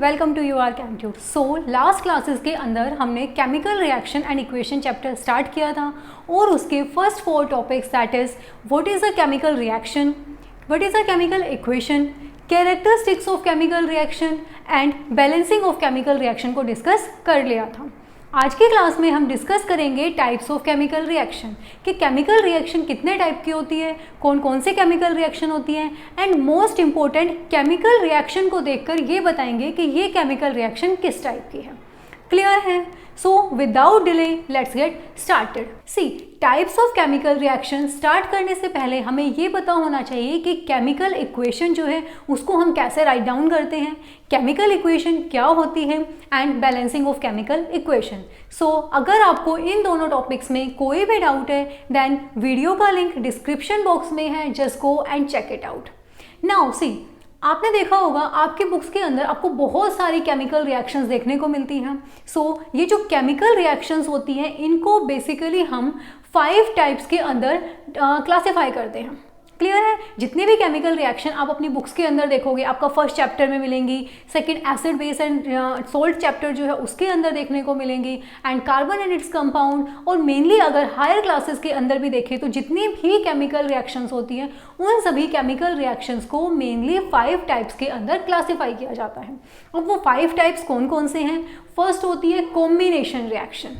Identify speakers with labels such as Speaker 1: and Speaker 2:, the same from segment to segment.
Speaker 1: Welcome to your कैम्प्यूट। So last classes के अंदर हमने chemical reaction and equation chapter start किया था और उसके first 4 topics that is what is a chemical reaction, what is a chemical equation, characteristics of chemical reaction and balancing of chemical reaction को discuss कर लिया था। आज की क्लास में हम डिस्कस करेंगे टाइप्स ऑफ केमिकल रिएक्शन कि केमिकल रिएक्शन कितने टाइप की होती है, कौन कौन से केमिकल रिएक्शन होती हैं and most important chemical reaction को देखकर ये बताएंगे कि ये केमिकल रिएक्शन किस टाइप की है। क्लियर है? So without delay let's get started. See types of chemical reaction start करने से पहले हमें ये पता होना चाहिए कि केमिकल इक्वेशन जो है उसको हम कैसे राइट डाउन करते हैं, केमिकल इक्वेशन क्या होती है and balancing of chemical equation. So अगर आपको इन दोनों टॉपिक्स में कोई भी डाउट है देन वीडियो का लिंक डिस्क्रिप्शन बॉक्स में है, just go and check it out. Now see आपने देखा होगा आपके बुक्स के अंदर आपको बहुत सारी केमिकल रिएक्शंस देखने को मिलती हैं। सो ये जो केमिकल रिएक्शंस होती हैं इनको बेसिकली हम 5 टाइप्स के अंदर क्लासिफाई करते हैं। क्लियर है? जितने भी केमिकल रिएक्शन आप अपनी बुक्स के अंदर देखोगे आपका फर्स्ट चैप्टर में मिलेंगी, second acid base and salt chapter जो है उसके अंदर देखने को मिलेंगी and carbon and its compound, और मेनली अगर हायर क्लासेस के अंदर भी देखें तो जितनी भी केमिकल रिएक्शंस होती हैं उन सभी केमिकल रिएक्शंस को मेनली 5 टाइप्स के अंदर क्लासीफाई किया जाता है। अब वो 5 टाइप्स कौन कौन से हैं? फर्स्ट होती है combination reaction,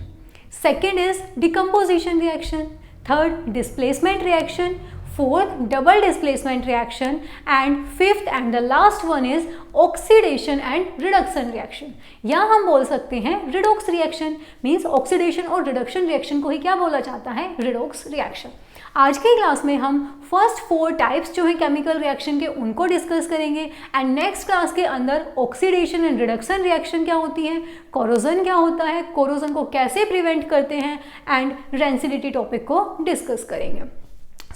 Speaker 1: second is decomposition reaction, third displacement reaction, fourth double displacement reaction and fifth and the last one is oxidation and reduction reaction, या हम बोल सकते हैं redox reaction। मीन्स ऑक्सीडेशन और रिडक्शन रिएक्शन को ही क्या बोला जाता है? redox reaction। आज की क्लास में हम फर्स्ट 4 टाइप्स जो है केमिकल रिएक्शन के उनको डिस्कस करेंगे एंड नेक्स्ट क्लास के अंदर ऑक्सीडेशन एंड रिडक्शन रिएक्शन क्या होती है, कोरोजन क्या होता है, कोरोजन को कैसे प्रिवेंट करते हैं एंड रेंसिडिटी टॉपिक को डिस्कस करेंगे।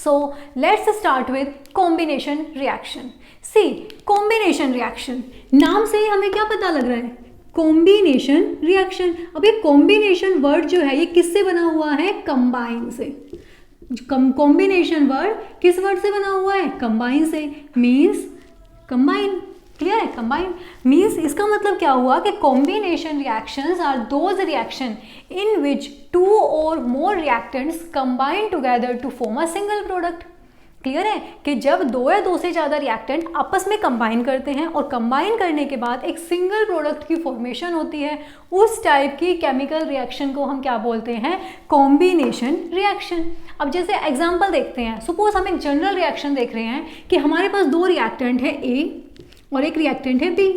Speaker 1: So let's start with combination reaction. See, combination reaction नाम से ही हमें क्या पता लग रहा है? combination reaction। अब ये combination वर्ड जो है ये किससे बना हुआ है? combine से। combination वर्ड किस वर्ड से बना हुआ है? combine से। means combine। क्लियर है? कंबाइन मीन्स इसका मतलब क्या हुआ कि combination reactions are those reaction in which 2 और more reactants combine together to form a single product. Clear है कि जब 2 या 2 से ज़्यादा रिएक्टेंट आपस में कंबाइन करते हैं और कंबाइन करने के बाद एक सिंगल प्रोडक्ट की फॉर्मेशन होती है, उस टाइप की केमिकल रिएक्शन को हम क्या बोलते हैं? Combination reaction. अब जैसे एग्जांपल देखते हैं, सपोज हम एक जनरल रिएक्शन देख रहे हैं कि हमारे पास 2 रिएक्टेंट है ए और एक रिएक्टेंट है बी।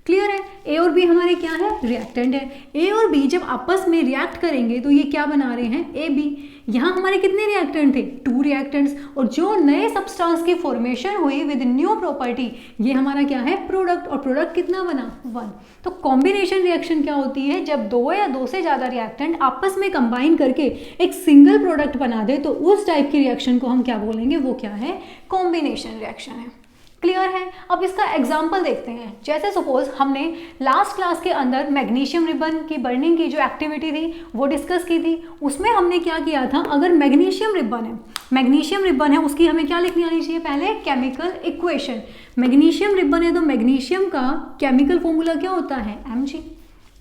Speaker 1: क्लियर है? ए और बी हमारे क्या है? रिएक्टेंट है। ए और बी जब आपस में रिएक्ट करेंगे तो ये क्या बना रहे हैं? A B. यहाँ हमारे कितने रिएक्टेंट थे? 2 रिएक्टेंट्स, और जो नए सब्सटेंस की फॉर्मेशन हुई विद न्यू प्रॉपर्टी ये हमारा क्या है? प्रोडक्ट। और प्रोडक्ट कितना बना? 1। तो कॉम्बिनेशन रिएक्शन क्या होती है? जब 2 या 2 से ज़्यादा रिएक्टेंट आपस में कंबाइन करके एक सिंगल प्रोडक्ट बना दे तो उस टाइप की रिएक्शन को हम क्या बोलेंगे? वो क्या है? कॉम्बिनेशन रिएक्शन है। क्लियर है? अब इसका एग्जाम्पल देखते हैं। जैसे सपोज हमने लास्ट क्लास के अंदर मैग्नीशियम रिबन की बर्निंग की जो एक्टिविटी थी वो डिस्कस की थी। उसमें हमने क्या किया था? अगर मैग्नीशियम रिबन है उसकी हमें क्या लिखनी आनी चाहिए? पहले केमिकल इक्वेशन। मैग्नीशियम रिबन है तो मैग्नीशियम का केमिकल फॉर्मूला क्या होता है? Mg।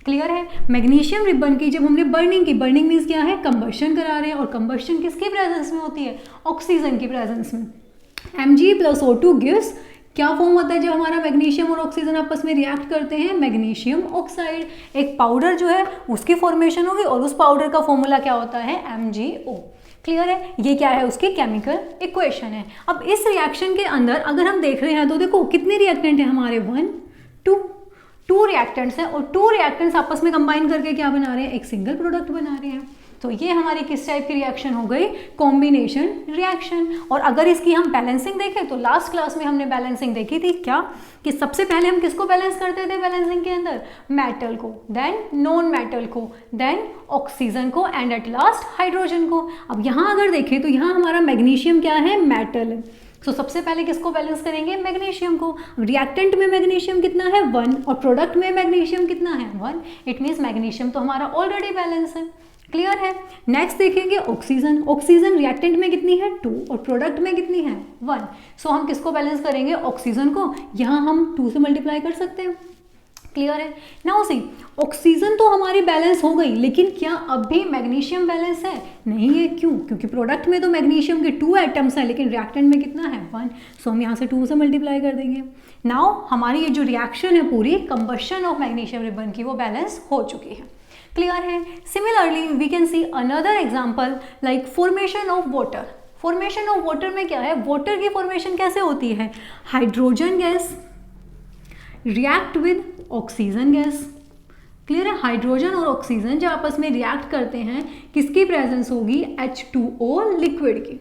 Speaker 1: क्लियर है? मैग्नीशियम रिबन की जब हमने बर्निंग की, बर्निंग मीन्स क्या है? कंबशन करा रहे हैं, और कंबशन किसके प्रेजेंस में होती है? ऑक्सीजन की प्रेजेंस में। Mg + O2 गिव्स क्या फॉर्म होता है जब हमारा मैग्नीशियम और ऑक्सीजन आपस में रिएक्ट करते हैं? Magnesium oxide. एक पाउडर जो है उसकी फॉर्मेशन होगी और उस पाउडर का फॉर्मूला क्या होता है? MgO। क्लियर है? ये क्या है? उसकी केमिकल इक्वेशन है। अब इस रिएक्शन के अंदर अगर हम देख रहे हैं तो देखो कितने रिएक्टेंट हैं हमारे? 1 2 रिएक्टेंट्स हैं, और 2 रिएक्टेंट्स आपस में कंबाइन करके क्या बना रहे हैं? एक सिंगल प्रोडक्ट बना रहे हैं। तो ये हमारी किस टाइप की रिएक्शन हो गई? Combination reaction. और अगर इसकी हम बैलेंसिंग देखें तो लास्ट क्लास में हमने बैलेंसिंग देखी थी क्या, कि सबसे पहले हम किसको बैलेंस करते थे बैलेंसिंग के अंदर? मेटल को, देन नॉन मेटल को, देन ऑक्सीजन को एंड एट लास्ट हाइड्रोजन को। अब यहाँ अगर देखें तो यहाँ हमारा मैग्नीशियम क्या है? मेटल है। तो सबसे पहले किसको बैलेंस करेंगे? मैग्नीशियम को। रिएक्टेंट में मैग्नीशियम कितना है? 1, और प्रोडक्ट में मैग्नीशियम कितना है? 1। इट मीन्स मैग्नीशियम तो हमारा ऑलरेडी बैलेंस है। क्लियर है? नेक्स्ट देखेंगे ऑक्सीजन। ऑक्सीजन रिएक्टेंट में कितनी है? 2, और प्रोडक्ट में कितनी है? 1। सो हम किसको बैलेंस करेंगे? ऑक्सीजन को। यहाँ हम 2 से मल्टीप्लाई कर सकते हैं। क्लियर है। नाउ सी, ऑक्सीजन तो हमारी बैलेंस हो गई, लेकिन क्या अब भी मैग्नीशियम बैलेंस है? नहीं है। क्यों? क्योंकि प्रोडक्ट में तो मैग्नीशियम के 2 एटम्स हैं, लेकिन रिएक्टेंट में कितना है? 1। सो हम यहाँ से 2 से मल्टीप्लाई कर देंगे। नाउ हमारी ये जो रिएक्शन है पूरी कंबशन ऑफ मैग्नीशियम रिबन की, वो बैलेंस हो चुकी है। क्लियर है। Similarly we can see another example like formation of water. Formation of water में क्या है? वाटर की फॉर्मेशन कैसे होती है? Hydrogen gas react with oxygen gas. Clear है। हाइड्रोजन और ऑक्सीजन जब आपस में रिएक्ट करते हैं, किसकी प्रेजेंस होगी? H2O लिक्विड की।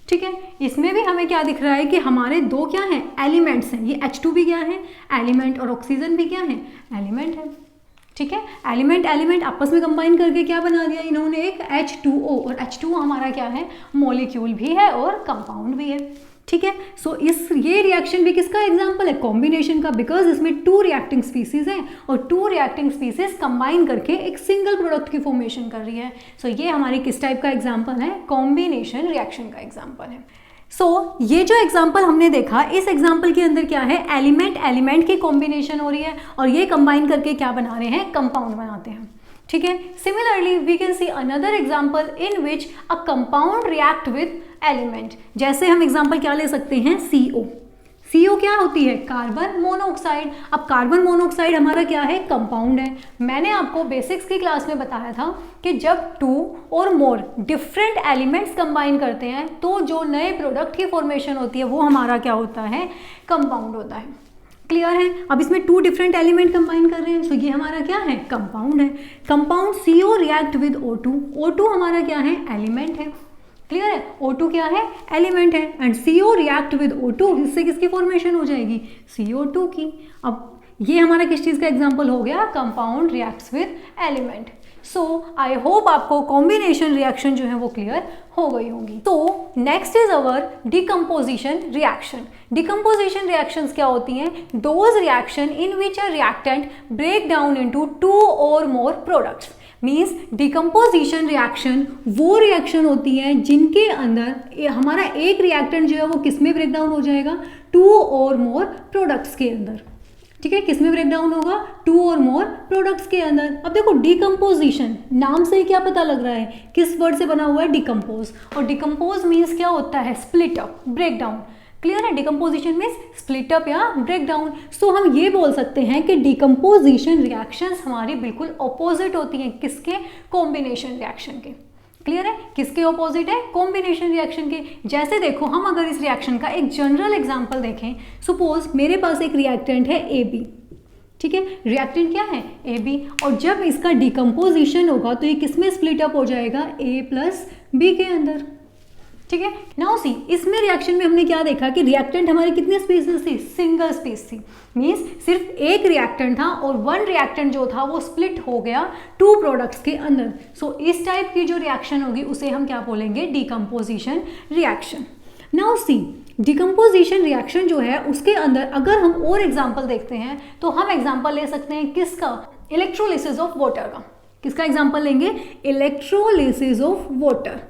Speaker 1: ठीक है। इसमें भी हमें क्या दिख रहा है कि हमारे 2 क्या हैं? एलिमेंट्स हैं। ये H2 भी क्या है? एलिमेंट, और ऑक्सीजन भी क्या है? एलिमेंट है। ठीक है। एलिमेंट एलिमेंट आपस में कंबाइन करके क्या बना दिया इन्होंने? एक H2O, और H2O हमारा क्या है? मॉलिक्यूल भी है और कंपाउंड भी है। ठीक है। सो ये रिएक्शन भी किसका एग्जाम्पल है? कॉम्बिनेशन का, बिकॉज इसमें 2 रिएक्टिंग स्पीसीज हैं और 2 रिएक्टिंग स्पीसीज कंबाइन करके एक सिंगल प्रोडक्ट की फॉर्मेशन कर रही है। सो ये हमारी किस टाइप का एग्जाम्पल है? कॉम्बिनेशन रिएक्शन का एग्जाम्पल है। सो ये जो एग्जाम्पल हमने देखा, इस एग्जाम्पल के अंदर क्या है? एलिमेंट एलिमेंट की कॉम्बिनेशन हो रही है और ये कंबाइन करके क्या बना रहे हैं? कंपाउंड बनाते हैं। ठीक है। Similarly we can see another example in which a compound react with element. जैसे हम एग्जाम्पल क्या ले सकते हैं? CO। CO क्या होती है? Carbon monoxide. अब कार्बन मोनोऑक्साइड हमारा क्या है? कंपाउंड है। मैंने आपको बेसिक्स की क्लास में बताया था कि जब 2 और मोर डिफरेंट एलिमेंट्स कंबाइन करते हैं तो जो नए प्रोडक्ट की फॉर्मेशन होती है वो हमारा क्या होता है? कंपाउंड होता है। क्लियर है। अब इसमें 2 डिफरेंट एलिमेंट कंबाइन कर रहे हैं, सो ये हमारा क्या है? कंपाउंड है। Compound CO react with O2। O2 हमारा क्या है? एलिमेंट है। क्लियर है। O2 क्या है? एलिमेंट है। And CO react with O2, इससे किसकी फॉर्मेशन हो जाएगी? CO2 की। अब ये हमारा किस चीज़ का एग्जाम्पल हो गया? Compound reacts with element. So I hope आपको कॉम्बिनेशन रिएक्शन जो है वो क्लियर हो गई होंगी। तो next is our decomposition reaction. Decomposition reactions क्या होती हैं? Those reaction in which a reactant break down into 2 और more products. Means decomposition reaction वो रिएक्शन होती है जिनके अंदर हमारा एक रिएक्टेंट जो है वो किस में ब्रेक डाउन हो जाएगा? 2 और मोर प्रोडक्ट्स के अंदर। ठीक है। किस में ब्रेक डाउन होगा? 2 और मोर प्रोडक्ट्स के अंदर। अब देखो डिकम्पोजिशन, नाम से क्या पता लग रहा है? किस वर्ड से बना हुआ है? डिकम्पोज। और डिकम्पोज मीन्स क्या होता है? Split up, break down. Clear है। डिकम्पोजिशन मीन्स स्प्लिट अप या ब्रेक डाउन। सो हम ये बोल सकते हैं कि डिकम्पोजिशन रिएक्शंस हमारी बिल्कुल ऑपोजिट होती हैं। किसके? कॉम्बिनेशन रिएक्शन के। क्लियर है। किसके ऑपोजिट है? कॉम्बिनेशन रिएक्शन के। जैसे देखो, हम अगर इस रिएक्शन का एक जनरल एग्जांपल देखें, सपोज मेरे पास एक रिएक्टेंट है AB। ठीक है। रिएक्टेंट क्या है? AB। और जब इसका डिकम्पोजिशन होगा तो ये किस में स्प्लिट अप हो जाएगा? A प्लस B के अंदर। ठीक है। नाउ सी, इसमें रिएक्शन में हमने क्या देखा कि रिएक्टेंट हमारी कितनी स्पीसीज थी? सिंगल स्पीस थी। मीन्स सिर्फ एक रिएक्टेंट था और 1 रिएक्टेंट जो था वो स्प्लिट हो गया 2 प्रोडक्ट्स के अंदर। सो इस टाइप की जो रिएक्शन होगी उसे हम क्या बोलेंगे? Decomposition reaction. Now see, decomposition reaction जो है उसके अंदर अगर हम और एग्जाम्पल देखते हैं तो हम एग्जाम्पल ले सकते हैं किसका? इलेक्ट्रोलिसिस ऑफ वाटर का। किसका एग्जाम्पल लेंगे? Electrolysis of water.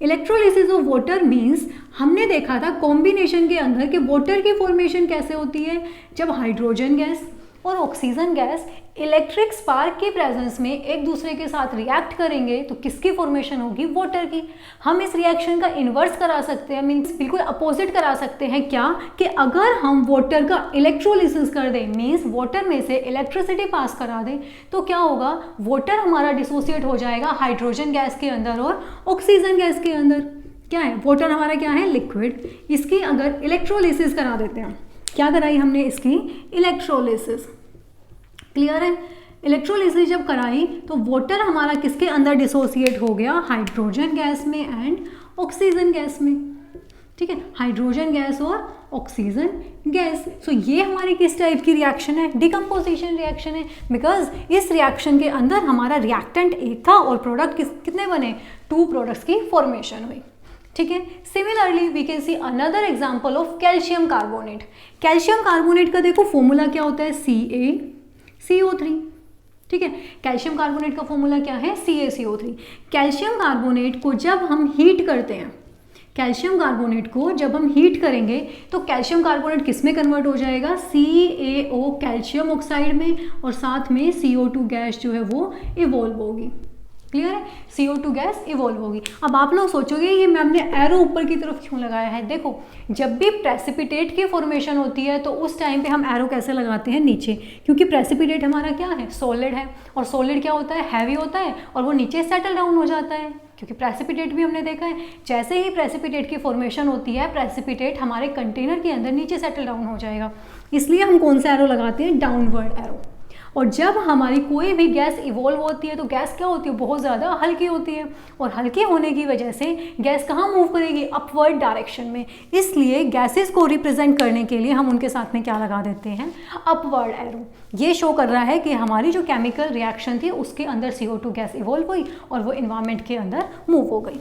Speaker 1: Electrolysis of water means हमने देखा था कॉम्बिनेशन के अंदर कि वाटर की फॉर्मेशन कैसे होती है? जब हाइड्रोजन गैस और ऑक्सीजन गैस इलेक्ट्रिक स्पार्क की प्रेजेंस में एक दूसरे के साथ रिएक्ट करेंगे तो किसकी फॉर्मेशन होगी? वाटर की। हम इस रिएक्शन का इन्वर्स करा सकते हैं, मीन्स बिल्कुल अपोजिट करा सकते हैं। क्या? कि अगर हम वाटर का इलेक्ट्रोलिसिस कर दें, मीन्स वाटर में से इलेक्ट्रिसिटी पास करा दें, तो क्या होगा? वाटर हमारा डिसोसिएट हो जाएगा हाइड्रोजन गैस के अंदर और ऑक्सीजन गैस के अंदर। क्या है? वाटर हमारा क्या है? लिक्विड। इसकी अगर इलेक्ट्रोलिसिस करा देते हैं, क्या कराई हमने? इसकी इलेक्ट्रोलिसिस। क्लियर है। इलेक्ट्रोलिसिस जब कराई तो वाटर हमारा किसके अंदर डिसोसिएट हो गया? हाइड्रोजन गैस में एंड ऑक्सीजन गैस में। ठीक है। हाइड्रोजन गैस और ऑक्सीजन गैस। सो ये हमारी किस टाइप की रिएक्शन है? डिकम्पोजिशन रिएक्शन है। बिकॉज इस रिएक्शन के अंदर हमारा रिएक्टेंट एक था और प्रोडक्ट कितने बने? 2 प्रोडक्ट्स की फॉर्मेशन हुई। ठीक है। Similarly we can see another example of calcium carbonate. Calcium carbonate का देखो फॉर्मूला क्या होता है? CaCO3। ठीक है। कैल्शियम कार्बोनेट का फॉर्मूला क्या है? CaCO3। कैल्शियम कार्बोनेट को जब हम हीट करते हैं, कैल्शियम कार्बोनेट को जब हम हीट करेंगे तो कैल्शियम कार्बोनेट किस में कन्वर्ट हो जाएगा, CaO कैल्शियम ऑक्साइड में, और साथ में CO2 गैस जो है वो इवॉल्व होगी। क्लियर है, CO2 गैस इवॉल्व होगी। अब आप लोग सोचोगे ये मैम ने एरो ऊपर की तरफ क्यों लगाया है। देखो जब भी प्रेसिपिटेट की फॉर्मेशन होती है तो उस टाइम पे हम एरो कैसे लगाते हैं, नीचे, क्योंकि प्रेसिपिटेट हमारा क्या है, सॉलिड है, और सॉलिड क्या होता है, हैवी होता है, और वो नीचे सेटल डाउन हो जाता है। क्योंकि प्रेसिपिटेट भी हमने देखा है, जैसे ही प्रेसिपिटेट की फॉर्मेशन होती है प्रेसिपिटेट हमारे कंटेनर के अंदर नीचे सेटल डाउन हो जाएगा, इसलिए हम कौन सा एरो लगाते हैं, डाउनवर्ड एरो। और जब हमारी कोई भी गैस इवॉल्व होती है तो गैस क्या होती है, बहुत ज़्यादा हल्की होती है, और हल्की होने की वजह से गैस कहाँ मूव करेगी, अपवर्ड डायरेक्शन में। इसलिए गैसेस को रिप्रेजेंट करने के लिए हम उनके साथ में क्या लगा देते हैं, अपवर्ड एरो। ये शो कर रहा है कि हमारी जो केमिकल रिएक्शन थी उसके अंदर CO2 गैस इवॉल्व हुई और वो इन्वायरमेंट के अंदर मूव हो गई।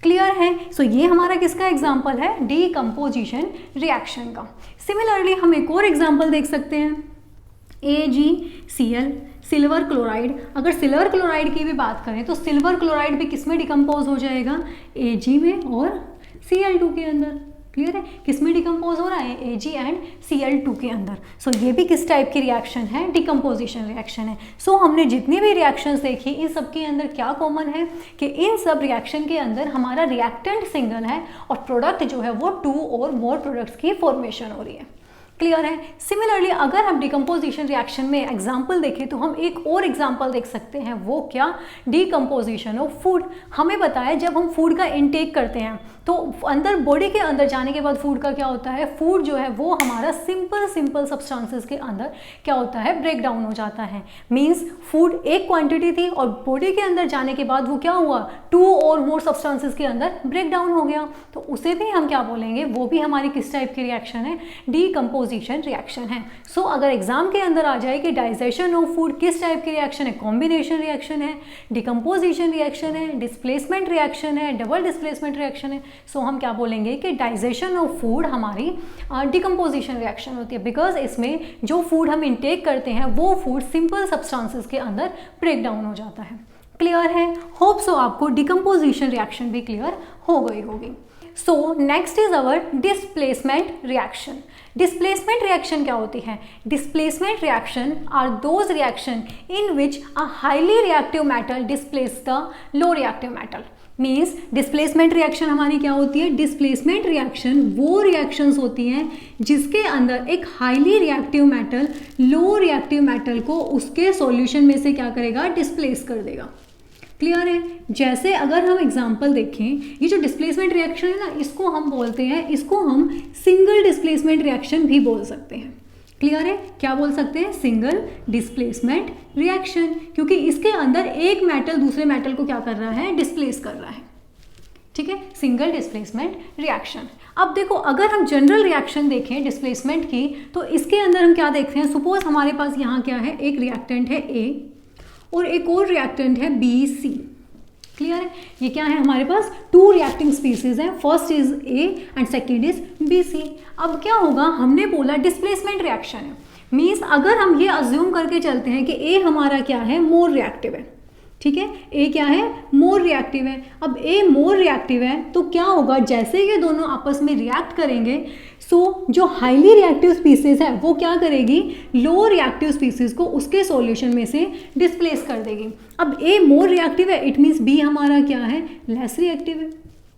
Speaker 1: क्लियर है। सो ये हमारा किसका एग्जाम्पल है, डीकम्पोजिशन रिएक्शन का। सिमिलरली हम एक और एग्जाम्पल देख सकते हैं, AgCl सिल्वर क्लोराइड। अगर सिल्वर क्लोराइड की भी बात करें तो सिल्वर क्लोराइड भी किस में डिकम्पोज हो जाएगा, Ag में और Cl2 के अंदर। क्लियर है, किस में डिकम्पोज हो रहा है, Ag एंड Cl2 के अंदर। सो ये भी किस टाइप की रिएक्शन है, डिकम्पोजिशन रिएक्शन है। सो हमने जितनी भी रिएक्शंस देखी इन सब के अंदर क्या कॉमन है कि इन सब रिएक्शन के अंदर हमारा रिएक्टेंट सिंगल है और प्रोडक्ट जो है वो 2 और मोर प्रोडक्ट्स की फॉर्मेशन हो रही है। क्लियर है। सिमिलरली अगर हम डिकम्पोजिशन रिएक्शन में एग्जाम्पल देखें तो हम एक और एग्जाम्पल देख सकते हैं, वो क्या, डिकम्पोजिशन ऑफ फूड। हमें बताया जब हम फूड का इनटेक करते हैं तो अंदर बॉडी के अंदर जाने के बाद फूड का क्या होता है, फूड जो है वो हमारा सिंपल सब्सटेंसेस के अंदर क्या होता है, ब्रेक डाउन हो जाता है। मींस फूड एक क्वांटिटी थी और बॉडी के अंदर जाने के बाद वो क्या हुआ, 2 और मोर सब्सटेंसेस के अंदर ब्रेक डाउन हो गया, तो उसे भी हम क्या बोलेंगे, वो भी हमारी किस टाइप की रिएक्शन है, डिकम्पोजिशन रिएक्शन है। सो अगर एग्जाम के अंदर आ जाए कि डाइजेशन ऑफ फूड किस टाइप की रिएक्शन है, कॉम्बिनेशन रिएक्शन है, डिकम्पोजिशन रिएक्शन है, डिस्प्लेसमेंट रिएक्शन है, डबल डिस्प्लेसमेंट रिएक्शन है, सो हम क्या बोलेंगे कि डाइजेशन ऑफ फूड हमारी डिकम्पोजिशन रिएक्शन होती है, बिकॉज इसमें जो फूड हम इनटेक करते हैं वो फूड सिंपल सब्सटेंसेस के अंदर ब्रेक डाउन हो जाता है। क्लियर है, होप सो आपको डिकम्पोजिशन रिएक्शन भी क्लियर हो गई होगी। So next is our displacement reaction. Displacement reaction क्या होती है, displacement reaction are those reaction in which a highly reactive metal displace the low reactive metal. Means displacement reaction हमारी क्या होती है, डिस्प्लेसमेंट रिएक्शन वो रिएक्शंस होती हैं जिसके अंदर एक highly reactive metal low reactive metal को उसके सॉल्यूशन में से क्या करेगा, डिस्प्लेस कर देगा। क्लियर है। जैसे अगर हम एग्जांपल देखें, ये जो डिस्प्लेसमेंट रिएक्शन है ना, इसको हम बोलते हैं, इसको हम सिंगल डिस्प्लेसमेंट रिएक्शन भी बोल सकते हैं। क्लियर है, क्या बोल सकते हैं, सिंगल डिस्प्लेसमेंट रिएक्शन, क्योंकि इसके अंदर एक मेटल दूसरे मेटल को क्या कर रहा है, डिस्प्लेस कर रहा है। ठीक है, सिंगल डिस्प्लेसमेंट रिएक्शन। अब देखो अगर हम जनरल रिएक्शन देखें डिस्प्लेसमेंट की, तो इसके अंदर हम क्या देखते हैं, सपोज हमारे पास यहाँ क्या है, एक रिएक्टेंट है A और एक और रिएक्टेंट है BC। क्लियर है, ये क्या है, हमारे पास 2 रिएक्टिंग स्पीसीज हैं, first is A and second is BC। अब क्या होगा, हमने बोला डिस्प्लेसमेंट रिएक्शन है, मीन्स अगर हम ये अज्यूम करके चलते हैं कि A हमारा क्या है, मोर रिएक्टिव है। ठीक है, A क्या है, मोर रिएक्टिव है। अब A मोर रिएक्टिव है तो क्या होगा, जैसे ये दोनों आपस में रिएक्ट करेंगे, सो जो हाईली रिएक्टिव स्पीसीज है वो क्या करेगी, लो रिएक्टिव स्पीसीज को उसके सॉल्यूशन में से डिस्प्लेस कर देगी। अब A मोर रिएक्टिव है, इट मीन्स B हमारा क्या है, लेस रिएक्टिव है।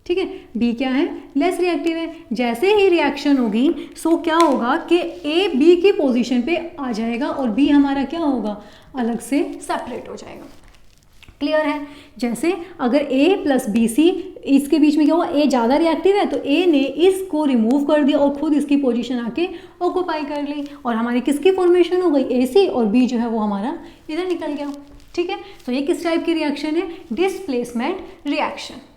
Speaker 1: ठीक है, B क्या है, लेस रिएक्टिव है। जैसे ही रिएक्शन होगी सो क्या होगा कि A B की पोजीशन पे आ जाएगा और B हमारा क्या होगा, अलग से सेपरेट हो जाएगा। क्लियर है, जैसे अगर A प्लस BC, इसके बीच में क्या हुआ, A ज़्यादा रिएक्टिव है तो A ने इसको रिमूव कर दिया और खुद इसकी पोजीशन आके ऑक्यूपाई कर ली और हमारी किसकी फॉर्मेशन हो गई, AC, और B जो है वो हमारा इधर निकल गया। ठीक है, तो ये किस टाइप की रिएक्शन है, डिस्प्लेसमेंट रिएक्शन।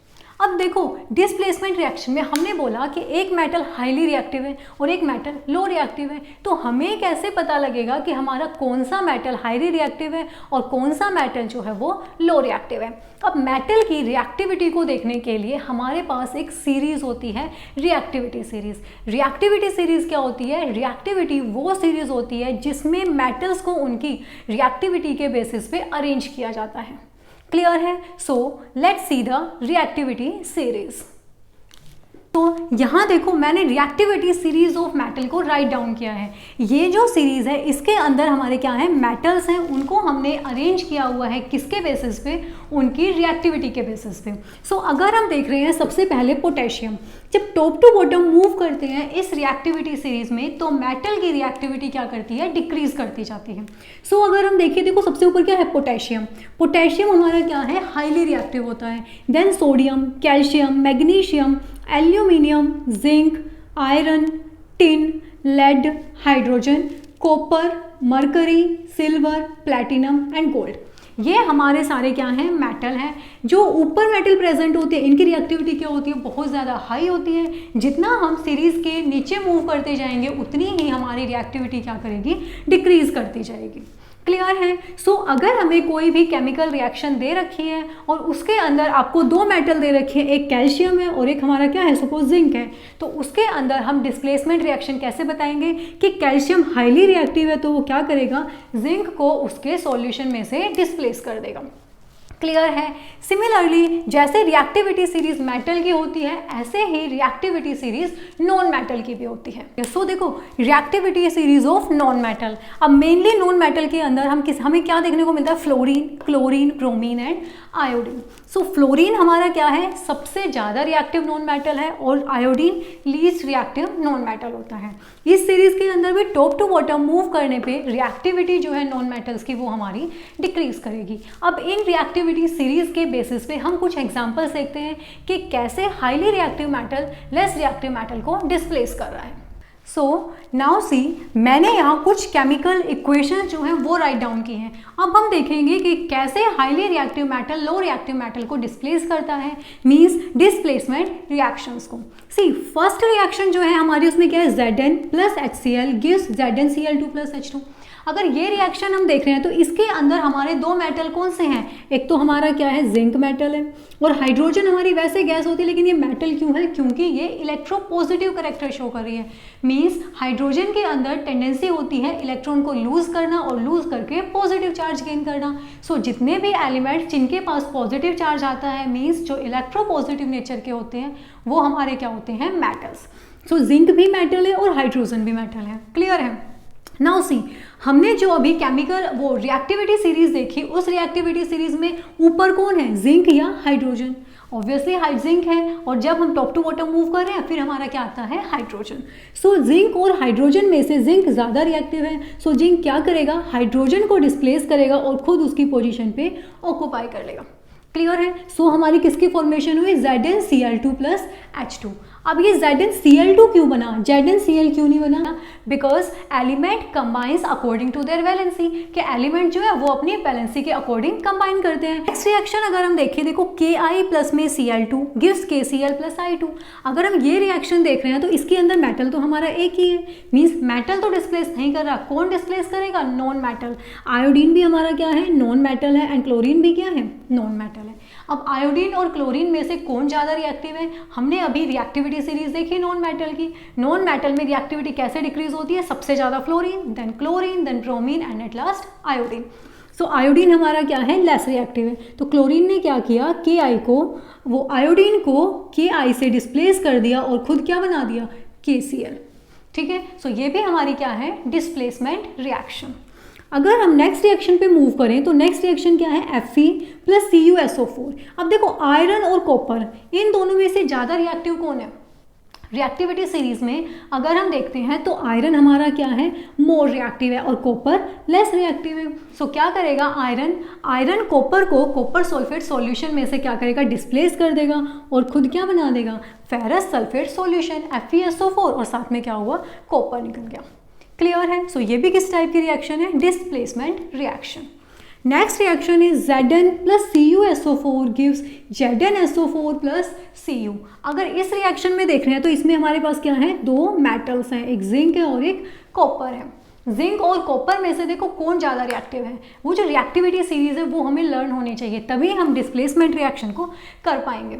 Speaker 1: अब देखो डिस्प्लेसमेंट रिएक्शन में हमने बोला कि एक मेटल हाईली रिएक्टिव है और एक मेटल लो रिएक्टिव है, तो हमें कैसे पता लगेगा कि हमारा कौन सा मेटल हाईली रिएक्टिव है और कौन सा मेटल जो है वो लो रिएक्टिव है। अब मेटल की रिएक्टिविटी को देखने के लिए हमारे पास एक सीरीज होती है, रिएक्टिविटी सीरीज। रिएक्टिविटी सीरीज क्या होती है, रिएक्टिविटी वो सीरीज होती है जिसमें मेटल्स को उनकी रिएक्टिविटी के बेसिस पे अरेंज किया जाता है। क्लियर है, so let's see the reactivity series. यहाँ देखो मैंने रिएक्टिविटी सीरीज ऑफ मेटल को राइट डाउन किया है। ये जो सीरीज है इसके अंदर हमारे क्या है, मेटल्स हैं, उनको हमने अरेंज किया हुआ है किसके बेसिस पे, उनकी रिएक्टिविटी के बेसिस पे। सो अगर हम देख रहे हैं सबसे पहले पोटेशियम, जब टॉप टू बॉटम मूव करते हैं इस रिएक्टिविटी सीरीज में तो मेटल की रिएक्टिविटी क्या करती है, डिक्रीज करती जाती है। सो अगर हम देखिए, देखो सबसे ऊपर क्या है, पोटेशियम। पोटेशियम हमारा क्या है, हाईली रिएक्टिव होता है। Then sodium, calcium, magnesium, aluminium, zinc, iron, tin, lead, hydrogen, copper, mercury, silver, platinum and gold, ये हमारे सारे क्या हैं, मेटल हैं। जो ऊपर मेटल प्रेजेंट होते हैं इनकी रिएक्टिविटी क्या होती है, बहुत ज़्यादा हाई होती है। जितना हम सीरीज़ के नीचे मूव करते जाएंगे उतनी ही हमारी रिएक्टिविटी क्या करेगी, डिक्रीज करती जाएगी। क्लियर है। सो अगर हमें कोई भी केमिकल रिएक्शन दे रखी है और उसके अंदर आपको दो मेटल दे रखे हैं, एक कैल्शियम है और एक हमारा क्या है, सपोज जिंक है, तो उसके अंदर हम डिस्प्लेसमेंट रिएक्शन कैसे बताएंगे कि कैल्शियम हाईली रिएक्टिव है तो वो क्या करेगा, जिंक को उसके सॉल्यूशन में से डिस्प्लेस कर देगा। क्लियर है। सिमिलरली जैसे रिएक्टिविटी सीरीज मेटल की होती है ऐसे ही रिएक्टिविटी सीरीज नॉन मेटल की भी होती है। सो देखो reactivity series of non metal. अब मेनली नॉन मेटल के अंदर हमें क्या देखने को मिलता है, fluorine, chlorine, bromine and iodine. So fluorine हमारा क्या है, सबसे ज़्यादा रिएक्टिव नॉन मेटल है और iodine least reactive non metal होता है। इस सीरीज के अंदर भी टॉप टू बॉटम मूव करने पे रिएक्टिविटी जो है नॉन मेटल्स की वो हमारी डिक्रीज करेगी। अब इन रिएक्टिविटी सीरीज के बेसिस पे हम कुछ एग्जांपल्स देखते हैं कि कैसे highly reactive metal less reactive metal को डिस्प्लेस कर रहा है। सो नाउ सी, मैंने यहाँ कुछ केमिकल इक्वेशंस जो हैं वो राइट डाउन की हैं। अब हम देखेंगे कि कैसे highly reactive metal low reactive metal को डिस्प्लेस करता है, मींस डिस्प्लेसमेंट रिएक्शंस को। सी फर्स्ट रिएक्शन जो है हमारी उसमें क्या है, Zn plus HCl gives ZnCl2 plus H2। अगर ये रिएक्शन हम देख रहे हैं तो इसके अंदर हमारे दो मेटल कौन से हैं, एक तो हमारा क्या है, जिंक मेटल है और हाइड्रोजन हमारी वैसे गैस होती है लेकिन ये मेटल क्यों है, क्योंकि ये इलेक्ट्रोपॉजिटिव कैरेक्टर शो कर रही है। मींस हाइड्रोजन के अंदर टेंडेंसी होती है इलेक्ट्रॉन को लूज करना और लूज करके पॉजिटिव चार्ज गेन करना। सो जितने भी एलिमेंट्स जिनके पास पॉजिटिव चार्ज आता है, मीन्स जो इलेक्ट्रोपॉजिटिव नेचर के होते हैं, वो हमारे क्या होते हैं, मेटल्स। सो जिंक भी मेटल है और हाइड्रोजन भी मेटल है। क्लियर है। नाउ सी, हमने जो अभी केमिकल वो रिएक्टिविटी सीरीज देखी, उस रिएक्टिविटी सीरीज में ऊपर कौन है, जिंक या हाइड्रोजन। ऑब्वियसली जिंक है और जब हम टॉप टू बॉटम मूव कर रहे हैं फिर हमारा क्या आता है, हाइड्रोजन। सो जिंक और हाइड्रोजन में से जिंक ज़्यादा रिएक्टिव है। सो जिंक क्या करेगा, हाइड्रोजन को डिस्प्लेस करेगा और खुद उसकी पोजीशन पे ऑक्यूपाई कर लेगा। क्लियर है। सो हमारी किसकी फॉर्मेशन हुई, ZnCl2 प्लस H2। अब ये ZnCl2 क्यों बना, ZnCl क्यों नहीं बना, because element combines according to their valency, कि एलिमेंट जो है वो अपनी वैलेंसी के अकॉर्डिंग कंबाइन करते हैं। नेक्स्ट रिएक्शन अगर हम देखें, देखो Ki प्लस में Cl2 gives KCl plus I2। अगर हम ये रिएक्शन देख रहे हैं तो इसके अंदर मेटल तो हमारा एक ही है, मीन्स मेटल तो डिस्प्लेस नहीं कर रहा, कौन डिस्प्लेस करेगा, नॉन मेटल। आयोडीन भी हमारा क्या है, नॉन मेटल है एंड क्लोरीन भी क्या है, नॉन मेटल है। अब आयोडीन और क्लोरीन में से कौन ज़्यादा रिएक्टिव है, हमने अभी रिएक्टिविटी सीरीज देखी नॉन मेटल की। नॉन मेटल में रिएक्टिविटी कैसे डिक्रीज होती है, सबसे ज़्यादा fluorine, then chlorine, then bromine and at last iodine. So iodine हमारा क्या है, लेस रिएक्टिव है। तो क्लोरीन ने क्या किया, Ki को, वो आयोडीन को Ki से डिस्प्लेस कर दिया और खुद क्या बना दिया, KCl। ठीक है। सो ये भी हमारी क्या है, डिस्प्लेसमेंट रिएक्शन। अगर हम नेक्स्ट रिएक्शन पे मूव करें तो नेक्स्ट रिएक्शन क्या है, Fe प्लस CuSO4। अब देखो आयरन और कॉपर, इन दोनों में से ज़्यादा रिएक्टिव कौन है, रिएक्टिविटी सीरीज में अगर हम देखते हैं तो आयरन हमारा क्या है, मोर रिएक्टिव है और कॉपर लेस रिएक्टिव है। सो क्या करेगा, आयरन कॉपर को कॉपर सल्फेट सॉल्यूशन में से क्या करेगा, डिस्प्लेस कर देगा और खुद क्या बना देगा, फेरस सल्फेट सॉल्यूशन FeSO4, और साथ में क्या हुआ, कॉपर निकल गया। क्लियर है। सो ये भी किस टाइप की रिएक्शन है, displacement reaction. Next reaction is Zn plus CuSO4 gives ZnSO4 plus Cu। अगर इस रिएक्शन में देख रहे हैं तो इसमें हमारे पास क्या है, दो मेटल्स हैं, एक जिंक है और एक कॉपर है। जिंक और कॉपर में से देखो कौन ज़्यादा रिएक्टिव है, वो जो रिएक्टिविटी सीरीज है वो हमें लर्न होनी चाहिए, तभी हम डिस्प्लेसमेंट रिएक्शन को कर पाएंगे।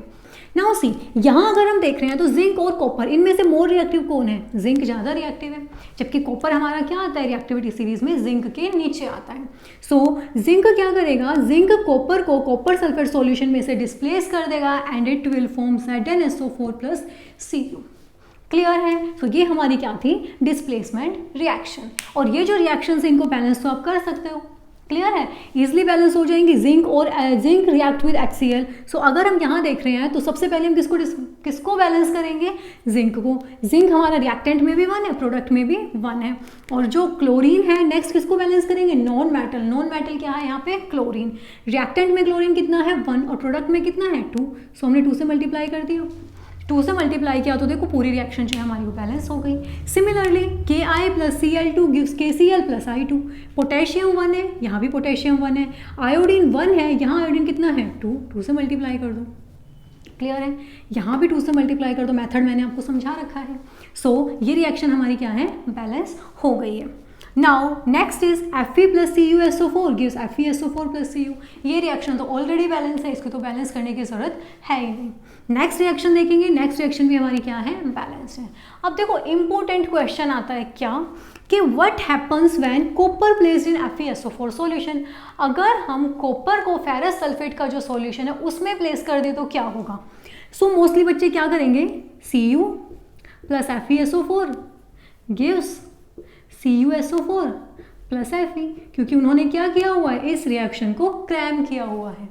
Speaker 1: नाउ सी, यहाँ अगर हम देख रहे हैं तो जिंक और कॉपर, इनमें से मोर रिएक्टिव कौन है, जिंक ज़्यादा रिएक्टिव है। जबकि कॉपर हमारा क्या आता है रिएक्टिविटी सीरीज में, जिंक के नीचे आता है। सो जिंक क्या करेगा, जिंक कॉपर को कॉपर सल्फेट सॉल्यूशन में से डिस्प्लेस कर देगा and it will form ZnSO4 plus Cu। Clear है। तो ये हमारी क्या थी, डिस्प्लेसमेंट रिएक्शन। और ये जो रिएक्शन है इनको बैलेंस तो आप कर सकते हो, क्लियर है, इजिली बैलेंस हो जाएंगी। जिंक और जिंक रिएक्ट विद HCl। सो अगर हम यहाँ देख रहे हैं तो सबसे पहले हम किसको बैलेंस करेंगे, जिंक को। जिंक हमारा रिएक्टेंट में भी 1 है, प्रोडक्ट में भी 1 है। और जो क्लोरीन है नेक्स्ट किसको बैलेंस करेंगे, नॉन मेटल। नॉन मेटल क्या है यहाँ पे, क्लोरीन। रिएक्टेंट में क्लोरीन कितना है 1 और प्रोडक्ट में कितना है 2। सो हमने 2 से मल्टीप्लाई कर दिया, 2 से मल्टीप्लाई किया तो देखो पूरी रिएक्शन जो है हमारी वो बैलेंस हो गई। Similarly Ki plus Cl2 gives KCl plus I2। Potassium 1 है, यहाँ भी पोटेशियम 1 है। आयोडीन 1 है, यहाँ आयोडीन कितना है 2, 2 से मल्टीप्लाई कर दो। क्लियर है, यहाँ भी 2 से मल्टीप्लाई कर दो, मेथड मैंने आपको समझा रखा है। सो ये रिएक्शन हमारी क्या है, बैलेंस हो गई है। Now next is Fe plus CuSO4 gives FeSO4 plus Cu। ये रिएक्शन तो ऑलरेडी बैलेंस है, इसको तो बैलेंस करने की जरूरत है ही नहीं। नेक्स्ट रिएक्शन देखेंगे, नेक्स्ट रिएक्शन भी हमारी क्या है, बैलेंस है। अब देखो इंपॉर्टेंट क्वेश्चन आता है क्या, कि what happens when copper placed in FeSO4 solution. अगर हम कॉपर को फेरस सल्फेट का जो सॉल्यूशन है उसमें प्लेस कर दे तो क्या होगा। सो मोस्टली बच्चे क्या करेंगे, Cu plus FeSO4 gives CuSO4 plus Fe, क्योंकि उन्होंने क्या किया हुआ है, इस रिएक्शन को क्रैम किया हुआ है।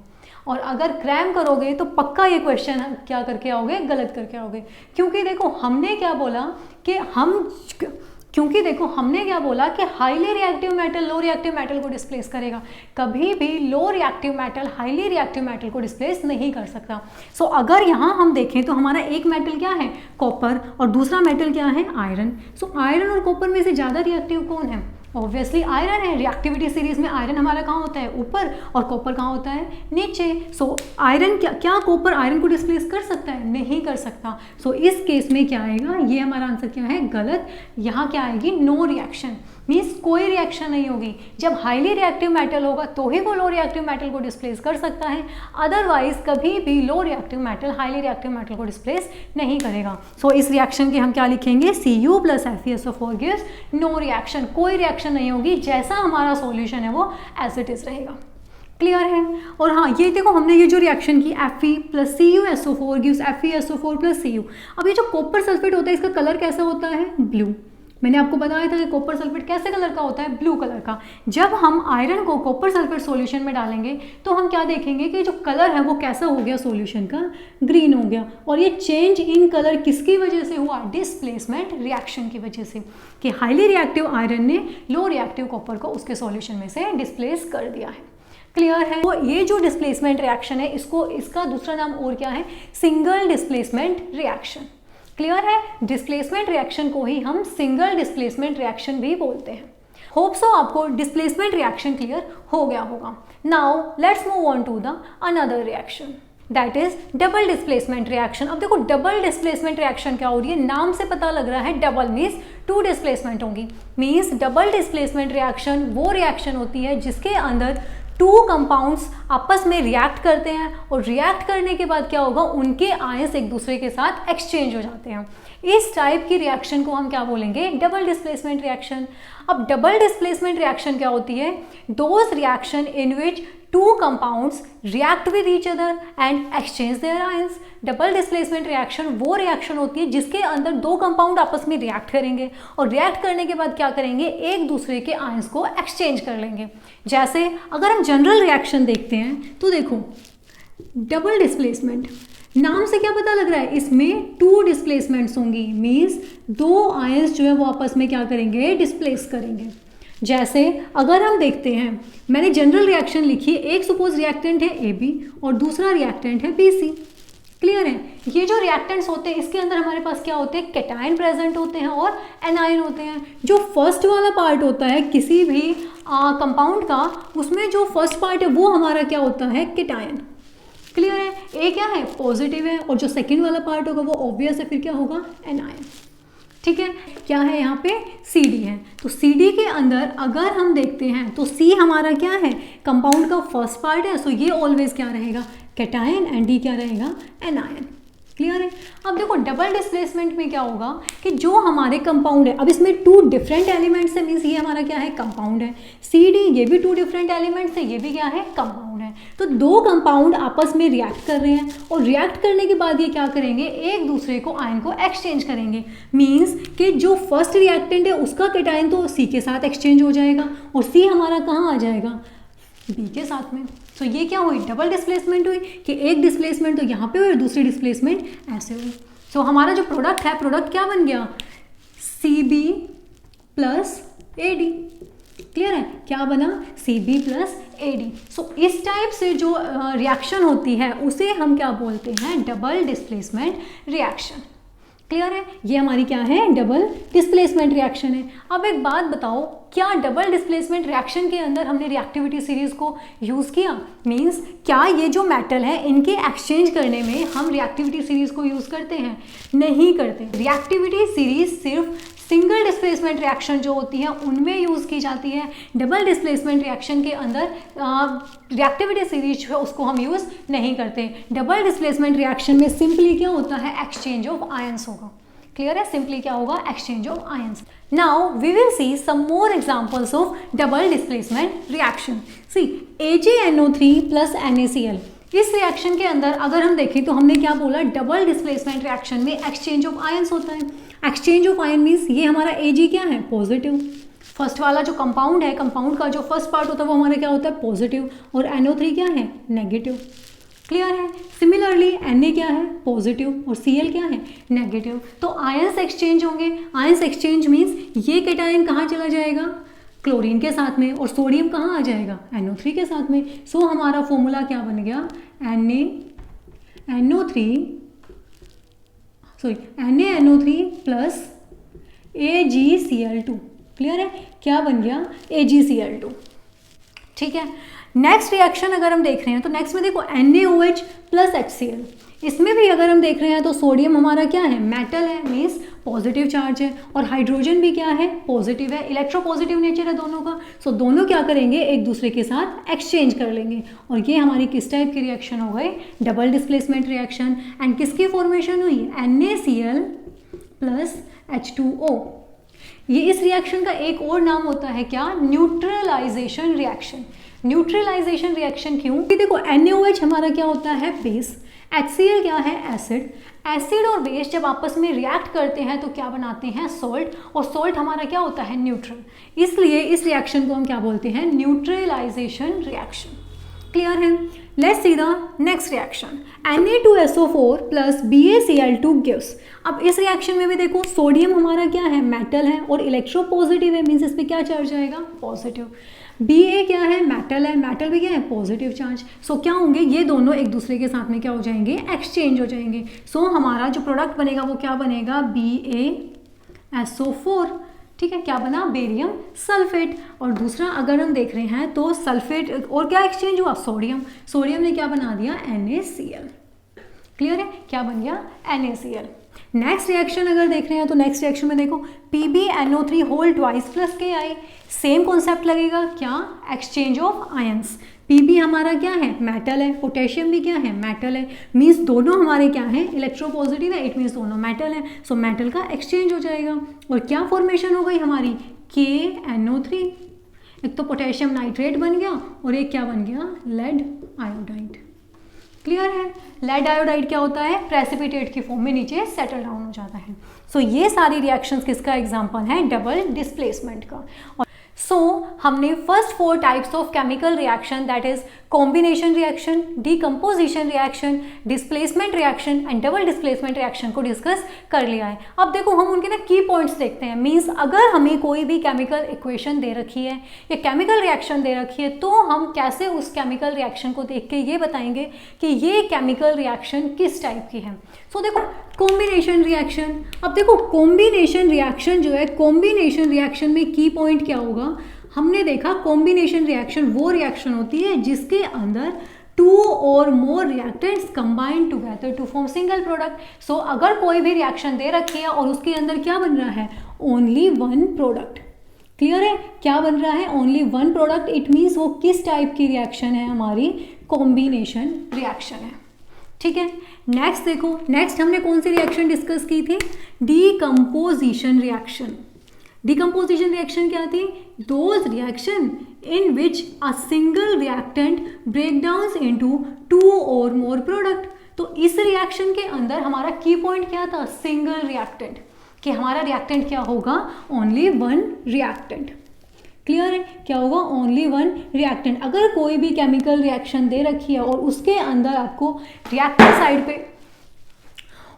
Speaker 1: और अगर क्रैम करोगे तो पक्का ये क्वेश्चन क्या करके आओगे, गलत करके आओगे। क्योंकि देखो हमने क्या बोला कि highly reactive metal low reactive metal को डिस्प्लेस करेगा। कभी भी low reactive metal highly reactive metal को डिस्प्लेस नहीं कर सकता। सो अगर यहाँ हम देखें तो हमारा एक मेटल क्या है, कॉपर, और दूसरा मेटल क्या है, आयरन। सो आयरन और कॉपर में से ज़्यादा रिएक्टिव कौन है, ऑब्वियसली आयरन है। रिएक्टिविटी सीरीज में आयरन हमारा कहाँ होता है, ऊपर, और कॉपर कहाँ होता है, नीचे। सो आयरन क्या कॉपर आयरन को डिस्प्लेस कर सकता है, नहीं कर सकता। सो इस केस में क्या आएगा, ये हमारा आंसर क्या है, गलत। यहाँ क्या आएगी, नो रिएक्शन, मीन्स कोई रिएक्शन नहीं होगी। जब हाईली रिएक्टिव मेटल होगा तो ही वो लो रिएक्टिव मेटल को डिस्प्लेस कर सकता है, अदरवाइज कभी भी low reactive metal highly reactive metal को डिस्प्लेस नहीं करेगा। सो इस रिएक्शन के हम क्या लिखेंगे, Cu plus FeSO4 gives no reaction, कोई रिएक्शन नहीं होगी। जैसा हमारा सॉल्यूशन है वो एज इट इज रहेगा। क्लियर है। और हाँ ये देखो हमने ये जो रिएक्शन की Fe plus CuSO4 gives FeSO4 plus Cu। अब ये जो कॉपर सल्फेट होता है इसका कलर कैसा होता है, ब्लू। मैंने आपको बताया था कि कॉपर सल्फेट कैसे कलर का होता है, ब्लू कलर का। जब हम आयरन को कॉपर सल्फेट सॉल्यूशन में डालेंगे तो हम क्या देखेंगे कि जो कलर है वो कैसा हो गया, सॉल्यूशन का ग्रीन हो गया। और ये चेंज इन कलर किसकी वजह से हुआ, डिस्प्लेसमेंट रिएक्शन की वजह से, कि हाईली रिएक्टिव आयरन ने लो रिएक्टिव कॉपर को उसके सॉल्यूशन में से डिस्प्लेस कर दिया है। क्लियर है। तो ये जो डिस्प्लेसमेंट रिएक्शन है इसका दूसरा नाम और क्या है, सिंगल डिस्प्लेसमेंट रिएक्शन। क्लियर है, डिस्प्लेसमेंट रिएक्शन को ही हम सिंगल डिस्प्लेसमेंट रिएक्शन भी बोलते हैं। होप सो आपको डिस्प्लेसमेंट रिएक्शन क्लियर हो गया होगा। Now let's move on to the another reaction, that is double displacement reaction. अब देखो डबल डिस्प्लेसमेंट रिएक्शन क्या हो रही है, नाम से पता लग रहा है डबल मीन्स 2 डिस्प्लेसमेंट होंगी। मीन्स डबल डिस्प्लेसमेंट रिएक्शन वो रिएक्शन होती है जिसके अंदर 2 कंपाउंड्स आपस में रिएक्ट करते हैं, और रिएक्ट करने के बाद क्या होगा, उनके आयंस एक दूसरे के साथ एक्सचेंज हो जाते हैं। इस टाइप की रिएक्शन को हम क्या बोलेंगे, डबल डिस्प्लेसमेंट रिएक्शन। अब डबल डिस्प्लेसमेंट रिएक्शन क्या होती है, those reaction in which 2 compounds react with each other and exchange their ions। Double displacement reaction वो रिएक्शन होती है जिसके अंदर 2 कंपाउंड आपस में रिएक्ट करेंगे, और रिएक्ट करने के बाद क्या करेंगे, एक दूसरे के आयंस को एक्सचेंज कर लेंगे। जैसे अगर हम जनरल रिएक्शन देखते हैं तो देखो डबल डिस्प्लेसमेंट नाम से क्या पता लग रहा है, इसमें 2 डिस्प्लेसमेंट्स होंगी, मीन्स 2 आयंस जो है वो आपस में क्या करेंगे, डिस्प्लेस करेंगे। जैसे अगर हम देखते हैं, मैंने जनरल रिएक्शन लिखी है, एक सपोज रिएक्टेंट है AB और दूसरा रिएक्टेंट है BC। क्लियर है। ये जो रिएक्टेंट्स होते हैं इसके अंदर हमारे पास क्या होते हैं, कैटायन प्रेजेंट होते हैं और एनायन होते हैं। जो फर्स्ट वाला पार्ट होता है किसी भी कंपाउंड का, उसमें जो फर्स्ट पार्ट है वो हमारा क्या होता है, कैटायन। क्लियर है, ए क्या है, पॉजिटिव है, और जो सेकेंड वाला पार्ट होगा वो ऑब्वियस है, फिर क्या होगा, एनायन। ठीक है, क्या है यहाँ पे, CD है। तो CD के अंदर अगर हम देखते हैं तो C हमारा क्या है, कंपाउंड का फर्स्ट पार्ट है, सो ये ऑलवेज क्या रहेगा, कैटायन, एंड D क्या रहेगा, एनायन। क्लियर है। अब देखो डबल डिस्प्लेसमेंट में क्या होगा कि जो हमारे कंपाउंड है, अब इसमें 2 डिफरेंट एलिमेंट्स है, मीन्स ये हमारा क्या है, कंपाउंड है। सी डी ये भी 2 डिफरेंट एलिमेंट्स है, ये भी क्या है, कंपाउंड है। तो 2 कंपाउंड आपस में रिएक्ट कर रहे हैं और रिएक्ट करने के बाद ये क्या करेंगे, एक दूसरे को आयन को एक्सचेंज करेंगे। मीन्स कि जो फर्स्ट रिएक्टेंट है उसका कैटायन तो सी के साथ एक्सचेंज हो जाएगा और सी हमारा कहाँ आ जाएगा, बी के साथ में। तो ये क्या हुई, डबल डिस्प्लेसमेंट हुई कि एक डिस्प्लेसमेंट तो यहाँ पे हुई और दूसरी डिस्प्लेसमेंट ऐसे हुई। सो हमारा जो प्रोडक्ट है, प्रोडक्ट क्या बन गया, C B plus A D. Clear है, क्या बना, C B plus A D. So इस टाइप से जो रिएक्शन होती है उसे हम क्या बोलते हैं, डबल डिस्प्लेसमेंट रिएक्शन। क्लियर है, ये हमारी क्या है, डबल डिस्प्लेसमेंट रिएक्शन है। अब एक बात बताओ, क्या डबल डिस्प्लेसमेंट रिएक्शन के अंदर हमने रिएक्टिविटी सीरीज को यूज़ किया, मींस क्या ये जो मेटल है इनके एक्सचेंज करने में हम रिएक्टिविटी सीरीज को यूज़ करते हैं, नहीं करते। रिएक्टिविटी सीरीज सिर्फ सिंगल डिस्प्लेसमेंट रिएक्शन जो होती है उनमें यूज़ की जाती है। डबल डिस्प्लेसमेंट रिएक्शन के अंदर रिएक्टिविटी सीरीज है उसको हम यूज़ नहीं करते। डबल डिस्प्लेसमेंट रिएक्शन में सिंपली क्या होता है, एक्सचेंज ऑफ आयंस होगा। क्लियर है, सिंपली क्या होगा, exchange of ions. Now we will see some more examples of double displacement reaction. See AgNO3 plus NaCl, इस रिएक्शन के अंदर अगर हम देखें तो हमने क्या बोला, डबल डिस्प्लेसमेंट रिएक्शन में एक्सचेंज ऑफ आयंस होता है। एक्सचेंज ऑफ आयन मीन्स ये हमारा Ag क्या है, पॉजिटिव। फर्स्ट वाला जो कंपाउंड है, कंपाउंड का जो फर्स्ट पार्ट होता है वो हमारा क्या होता है, पॉजिटिव, और NO3 क्या है, नेगेटिव। क्लियर है। सिमिलरली Na क्या है, पॉजिटिव, और Cl क्या है, नेगेटिव। तो आयंस एक्सचेंज होंगे। आयंस एक्सचेंज मीन्स ये कैटायन कहाँ चला जाएगा, क्लोरीन के साथ में, और सोडियम कहाँ आ जाएगा, NO3 के साथ में। सो हमारा फॉर्मूला क्या बन गया, NaNO3 प्लस AgCl2। क्लियर है, क्या बन गया, AgCl2। ठीक है। नेक्स्ट रिएक्शन अगर हम देख रहे हैं तो नेक्स्ट में देखो NaOH प्लस HCl। इसमें भी अगर हम देख रहे हैं तो सोडियम हमारा क्या है, मेटल है, मीन्स पॉजिटिव चार्ज है, और हाइड्रोजन भी क्या है, पॉजिटिव है, इलेक्ट्रोपॉजिटिव नेचर है दोनों का। सो दोनों क्या करेंगे, एक दूसरे के साथ एक्सचेंज कर लेंगे, और ये हमारी किस टाइप की रिएक्शन हो गई, डबल डिस्प्लेसमेंट रिएक्शन। एंड किसकी फॉर्मेशन हुई, NaCl प्लस H2O। ये इस रिएक्शन का एक और नाम होता है क्या, न्यूट्रलाइजेशन रिएक्शन। न्यूट्रलाइजेशन रिएक्शन क्यों, कि देखो NaOH हमारा क्या होता है, बेस, HCl क्या है, एसिड। एसिड और बेस जब आपस में रिएक्ट करते हैं तो क्या बनाते हैं, सॉल्ट, और सॉल्ट हमारा क्या होता है, न्यूट्रल। इसलिए इस रिएक्शन को हम क्या बोलते हैं, न्यूट्रलाइजेशन रिएक्शन। क्लियर है। Let's see the next reaction, Na2SO4 plus BaCl2 gives. अब इस रिएक्शन में भी देखो सोडियम हमारा क्या है, मेटल है, और इलेक्ट्रोपॉजिटिव है, मीन्स इस पर क्या चार्ज आएगा, पॉजिटिव। Ba क्या है, मेटल है, मेटल भी क्या है, पॉजिटिव चार्ज। सो क्या होंगे, ये दोनों एक दूसरे के साथ में क्या हो जाएंगे, एक्सचेंज हो जाएंगे। सो हमारा जो प्रोडक्ट बनेगा वो क्या बनेगा, BaSO4। ठीक है, क्या बना, बेरियम सल्फेट। और दूसरा अगर हम देख रहे हैं तो सल्फेट और क्या एक्सचेंज हुआ, सोडियम। सोडियम ने क्या बना दिया, NaCl। क्लियर है, क्या बन गया, NaCl। नेक्स्ट रिएक्शन अगर देख रहे हैं तो नेक्स्ट रिएक्शन में देखो PbNO3 whole twice plus Ki। Same concept लगेगा, क्या, एक्सचेंज ऑफ आयंस। Pb हमारा क्या है, मेटल है, पोटेशियम भी क्या है, मेटल है, मीन्स दोनों हमारे क्या है, इलेक्ट्रोपॉजिटिव है, इट मीन्स दोनों मेटल है। सो मेटल का एक्सचेंज हो जाएगा, और क्या फॉर्मेशन हो गई हमारी, KNO3। एक तो पोटेशियम नाइट्रेट बन गया और एक क्या बन गया, लेड आयोडाइड। क्लियर है। लेड आयोडाइड क्या होता है, प्रेसिपिटेट की फॉर्म में नीचे सेटल डाउन हो जाता है। सो ये सारी रिएक्शंस किसका एग्जांपल है, डबल डिस्प्लेसमेंट का। सो हमने first 4 types of chemical reaction, that is combination reaction, decomposition reaction, displacement reaction and double displacement reaction को डिस्कस कर लिया है। अब देखो हम उनके ना की पॉइंट्स देखते हैं। मींस अगर हमें कोई भी केमिकल इक्वेशन दे रखी है या केमिकल रिएक्शन दे रखी है तो हम कैसे उस केमिकल रिएक्शन को देख के ये बताएंगे कि ये केमिकल रिएक्शन किस टाइप की है। सो देखो कॉम्बिनेशन रिएक्शन। अब देखो कॉम्बिनेशन रिएक्शन जो है, कॉम्बिनेशन रिएक्शन में की पॉइंट क्या होगा, हमने देखा कॉम्बिनेशन रिएक्शन वो रिएक्शन होती है जिसके अंदर 2 और more reactants combine together to form single product. So अगर कोई भी रिएक्शन दे रखी है और उसके अंदर क्या बन रहा है, ओनली 1 प्रोडक्ट। क्लियर है, क्या बन रहा है, ओनली 1 प्रोडक्ट। इट मीन्स वो किस टाइप की रिएक्शन है, हमारी कॉम्बिनेशन रिएक्शन है। ठीक है। नेक्स्ट देखो, नेक्स्ट हमने कौन सी रिएक्शन डिस्कस की थी? Decomposition reaction. डीकम्पोजिशन रिएक्शन क्या थी? Those reaction in which a single reactant break down into 2 और मोर प्रोडक्ट। तो इस रिएक्शन के अंदर हमारा की पॉइंट क्या था? सिंगल रिएक्टेंट, कि हमारा रिएक्टेंट क्या होगा? Only one reactant. क्लियर है? क्या होगा? Only one reactant. अगर कोई भी केमिकल रिएक्शन दे रखी है और उसके अंदर आपको रिएक्टेंट साइड पे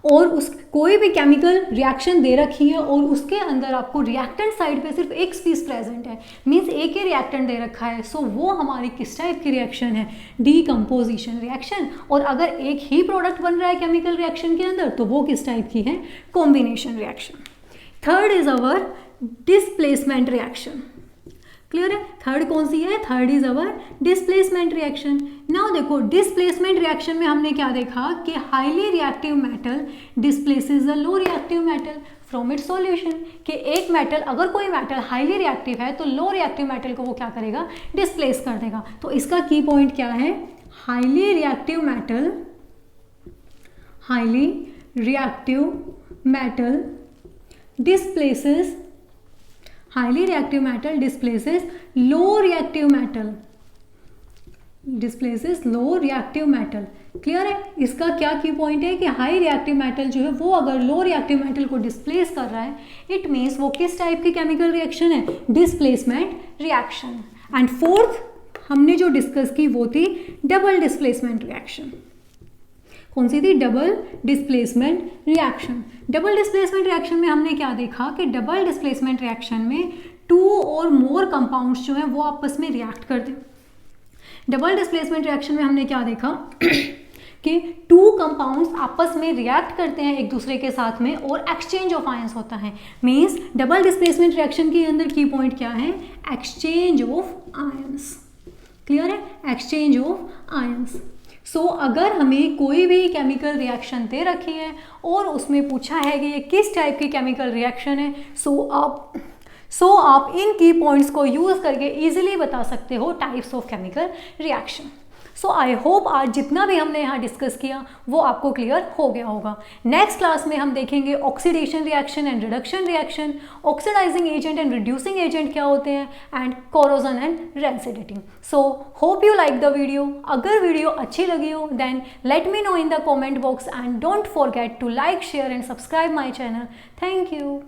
Speaker 1: और उस कोई भी केमिकल रिएक्शन दे रखी है और उसके अंदर आपको रिएक्टेंट साइड पे सिर्फ एक स्पीस प्रेजेंट है, मीन्स एक ही रिएक्टेंट दे रखा है, सो वो हमारी किस टाइप की रिएक्शन है? Decomposition reaction. और अगर एक ही प्रोडक्ट बन रहा है केमिकल रिएक्शन के अंदर तो वो किस टाइप की है? Combination reaction. Third is our displacement reaction. Clear है? थर्ड कौन सी है? Third is our displacement reaction. Now देखो, डिस्प्लेसमेंट रिएक्शन में हमने क्या देखा कि highly reactive metal displaces the low reactive metal from its solution. कि एक मेटल, अगर कोई मेटल हाईली रिएक्टिव है तो लो रिएक्टिव मेटल को वो क्या करेगा? डिस्प्लेस कर देगा। तो इसका की पॉइंट क्या है? Highly reactive metal displaces highly reactive metal displaces low reactive metal, displaces low reactive metal। Clear है? इसका क्या की पॉइंट है कि हाई रिएक्टिव मेटल जो है वो अगर लो रिएक्टिव मेटल को डिस्प्लेस कर रहा है, इट मीन्स वो किस टाइप की केमिकल रिएक्शन है? Displacement reaction. एंड फोर्थ हमने जो डिस्कस की वो थी डबल डिस्प्लेसमेंट रिएक्शन। कौन सी थी? Double displacement reaction. Double displacement reaction में हमने क्या देखा कि डबल डिस्प्लेसमेंट रिएक्शन में 2 और मोर कंपाउंड्स जो हैं वो आपस में रिएक्ट करते हैं। डबल डिस्प्लेसमेंट रिएक्शन में हमने क्या देखा कि 2 कंपाउंड्स आपस में रिएक्ट करते हैं एक दूसरे के साथ में और एक्सचेंज ऑफ आयंस होता है। मीन्स डबल डिस्प्लेसमेंट रिएक्शन के अंदर की पॉइंट क्या है? Exchange of ions. क्लियर है? Exchange of ions. सो अगर हमें कोई भी केमिकल रिएक्शन दे रखी है और उसमें पूछा है कि ये किस टाइप की केमिकल रिएक्शन है, सो आप इन की पॉइंट्स को यूज़ करके इजीली बता सकते हो types of chemical reaction. So I hope आज जितना भी हमने यहाँ डिस्कस किया वो आपको क्लियर हो गया होगा। नेक्स्ट क्लास में हम देखेंगे oxidation reaction and reduction reaction, oxidising agent and reducing agent क्या होते हैं, and corrosion and rancidity. So hope you like the video. अगर वीडियो अच्छी लगी हो then let me know in the comment box and don't forget to like, share and subscribe my channel. Thank you.